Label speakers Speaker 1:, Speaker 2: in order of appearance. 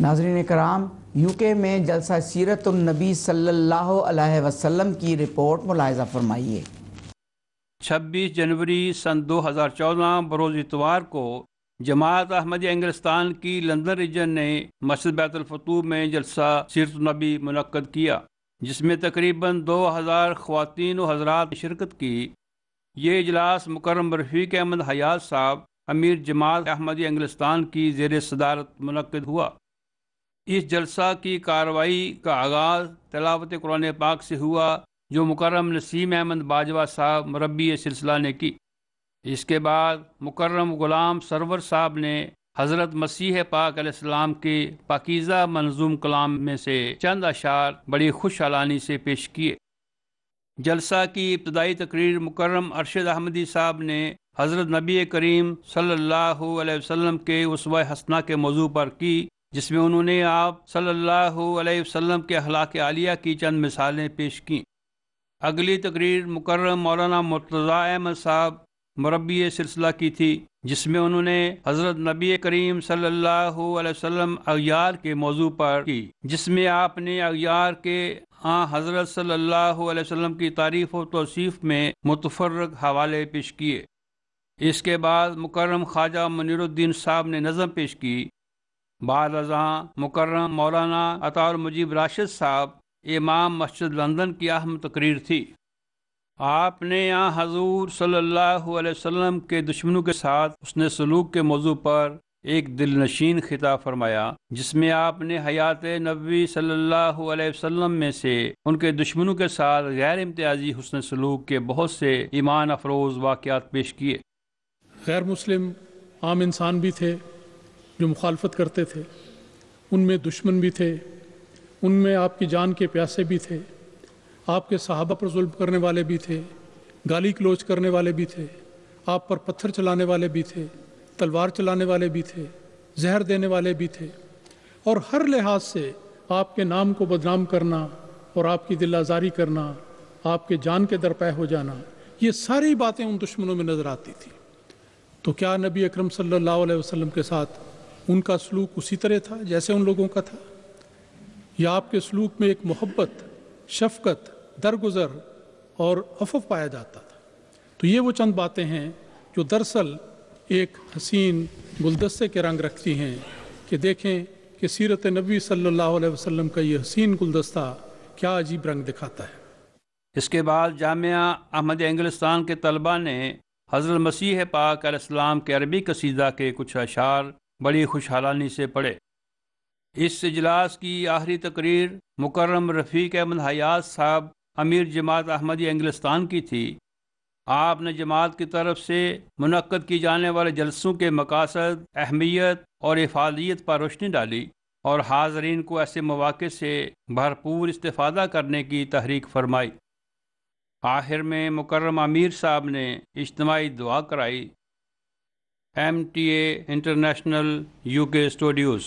Speaker 1: ناظرین کرام، یو کے میں جلسہ سیرت النبی صلی اللہ علیہ وسلم کی رپورٹ ملاحظہ فرمائیے۔
Speaker 2: 26 جنوری سن 2014 بروز اتوار کو جماعت احمدیہ انگلستان کی لندن ریجن نے مسجد بیت الفتوح میں جلسہ سیرت النبی منعقد کیا، جس میں تقریباً 2000 خواتین و حضرات نے شرکت کی۔ یہ اجلاس مکرم رفیق احمد حیات صاحب امیر جماعت احمدیہ انگلستان کی زیر صدارت منعقد ہوا۔ اس جلسہ کی کارروائی کا آغاز تلاوت قرآن پاک سے ہوا، جو مکرم نسیم احمد باجوہ صاحب مربی سلسلہ نے کی۔ اس کے بعد مکرم غلام سرور صاحب نے حضرت مسیح پاک علیہ السلام کے پاکیزہ منظوم کلام میں سے چند اشعار بڑی خوش حالانی سے پیش کیے۔ جلسہ کی ابتدائی تقریر مکرم ارشد احمدی صاحب نے حضرت نبی کریم صلی اللہ علیہ وسلم کے اسوہ حسنہ کے موضوع پر کی، جس میں انہوں نے آپ صلی اللہ علیہ وسلم کے اخلاق عالیہ کی چند مثالیں پیش کیں۔ اگلی تقریر مکرم مولانا مرتضی احمد صاحب مربی سلسلہ کی تھی، جس میں انہوں نے حضرت نبی کریم صلی اللہ علیہ وسلم اغیار کے موضوع پر کی، جس میں آپ نے اغیار کے حضرت صلی اللہ علیہ وسلم کی تعریف و توصیف میں متفرق حوالے پیش کیے۔ اس کے بعد مکرم خواجہ منیر الدین صاحب نے نظم پیش کی۔ بعد ازاں مکرم مولانا عطا المجیب راشد صاحب امام مسجد لندن کی اہم تقریر تھی۔ آپ نے حضور صلی اللہ علیہ وسلم کے دشمنوں کے ساتھ حسن سلوک کے موضوع پر ایک دل نشین خطاب فرمایا، جس میں آپ نے حیات نبوی صلی اللہ علیہ وسلم میں سے ان کے دشمنوں کے ساتھ غیر امتیازی حسن سلوک کے بہت سے ایمان افروز واقعات پیش کیے۔
Speaker 3: غیر مسلم عام انسان بھی تھے جو مخالفت کرتے تھے، ان میں دشمن بھی تھے، ان میں آپ کی جان کے پیاسے بھی تھے، آپ کے صحابہ پر ظلم کرنے والے بھی تھے، گالی گلوچ کرنے والے بھی تھے، آپ پر پتھر چلانے والے بھی تھے، تلوار چلانے والے بھی تھے، زہر دینے والے بھی تھے، اور ہر لحاظ سے آپ کے نام کو بدنام کرنا اور آپ کی دل آزاری کرنا، آپ کے جان کے درپے ہو جانا، یہ ساری باتیں ان دشمنوں میں نظر آتی تھی۔ تو کیا نبی اکرم صلی اللہ علیہ وسلم کے ساتھ ان کا سلوک اسی طرح تھا جیسے ان لوگوں کا تھا، یا آپ کے سلوک میں ایک محبت، شفقت، درگزر اور عفو پایا جاتا تھا؟ تو یہ وہ چند باتیں ہیں جو دراصل ایک حسین گلدستے کے رنگ رکھتی ہیں کہ دیکھیں کہ سیرت نبی صلی اللہ علیہ وسلم کا یہ حسین گلدستہ کیا عجیب رنگ دکھاتا ہے۔
Speaker 2: اس کے بعد جامعہ احمدیہ انگلستان کے طلباء نے حضرت مسیح پاک علیہ السلام کے عربی قصیدہ کے کچھ اشعار بڑی خوشحالانی سے پڑھے۔ اس اجلاس کی آخری تقریر مکرم رفیق احمد حیات صاحب امیر جماعت احمدیہ انگلستان کی تھی۔ آپ نے جماعت کی طرف سے منعقد کی جانے والے جلسوں کے مقاصد، اہمیت اور افادیت پر روشنی ڈالی اور حاضرین کو ایسے مواقع سے بھرپور استفادہ کرنے کی تحریک فرمائی۔ آخر میں مکرم امیر صاحب نے اجتماعی دعا کرائی۔ MTA international UK studios.